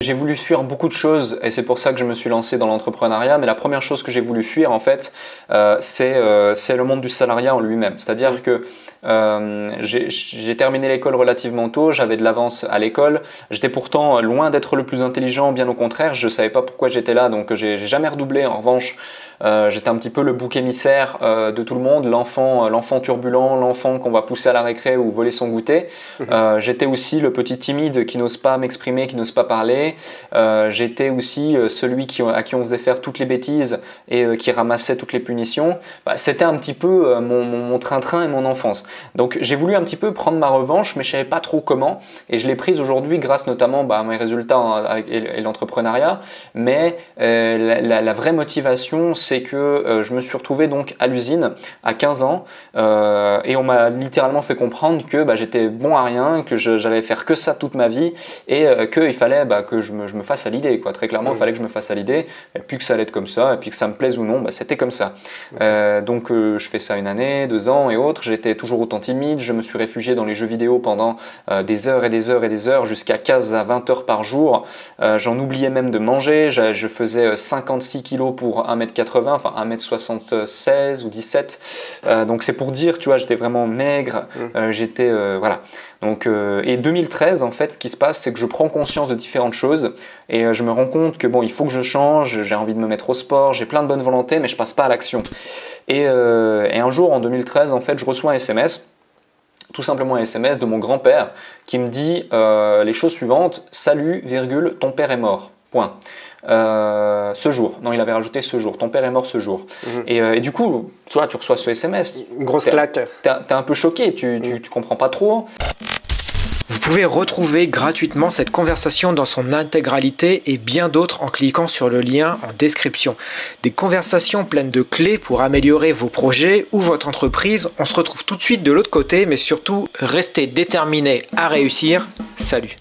J'ai voulu fuir beaucoup de choses et c'est pour ça que je me suis lancé dans l'entrepreneuriat. Mais la première chose que j'ai voulu fuir, en fait, c'est le monde du salariat en lui-même. C'est-à-dire que j'ai terminé l'école relativement tôt, j'avais de l'avance à l'école. J'étais pourtant loin d'être le plus intelligent, bien au contraire. Je ne savais pas pourquoi j'étais là, donc j'ai jamais redoublé. En revanche, j'étais un petit peu le bouc émissaire de tout le monde, l'enfant turbulent, l'enfant qu'on va pousser à la récré ou voler son goûter. J'étais aussi le petit timide qui n'ose pas m'exprimer, qui n'ose pas parler. J'étais aussi celui à qui on faisait faire toutes les bêtises et qui ramassait toutes les punitions. C'était un petit peu mon train-train et mon enfance. Donc j'ai voulu un petit peu prendre ma revanche, mais je ne savais pas trop comment. Et je l'ai prise aujourd'hui grâce notamment à mes résultats et l'entrepreneuriat. Mais la vraie motivation, c'est que je me suis retrouvé donc à l'usine à 15 ans et on m'a littéralement fait comprendre que j'étais bon à rien, que j'allais faire que ça toute ma vie et qu'il fallait que je me fasse à l'idée. Très clairement, il fallait que je me fasse à l'idée et puis que ça allait être comme ça et puis que ça me plaise ou non, c'était comme ça. Donc je fais ça 1 année, 2 ans et autres. J'étais toujours autant timide. Je me suis réfugié dans les jeux vidéo pendant des heures et des heures et des heures, jusqu'à 15 à 20 heures par jour. J'en oubliais même de manger. Je faisais 56 kilos pour 1m80, enfin 1m76 ou 17. Donc c'est pour dire, tu vois, j'étais vraiment maigre. J'étais voilà. Donc, et 2013, en fait, ce qui se passe, c'est que je prends conscience de différentes choses et je me rends compte que il faut que je change, j'ai envie de me mettre au sport, j'ai plein de bonne volonté, mais je passe pas à l'action. Et un jour, en 2013, en fait, je reçois un SMS, tout simplement un SMS de mon grand-père qui me dit les choses suivantes: salut, virgule, ton père est mort. Point. Ce jour, non, il avait rajouté ce jour, ton père est mort ce jour. Et du coup, tu vois, tu reçois ce SMS. Une grosse claque. T'es un peu choqué, tu comprends pas trop. Vous pouvez retrouver gratuitement cette conversation dans son intégralité et bien d'autres en cliquant sur le lien en description. Des conversations pleines de clés pour améliorer vos projets ou votre entreprise. On se retrouve tout de suite de l'autre côté, mais surtout, restez déterminés à réussir. Salut!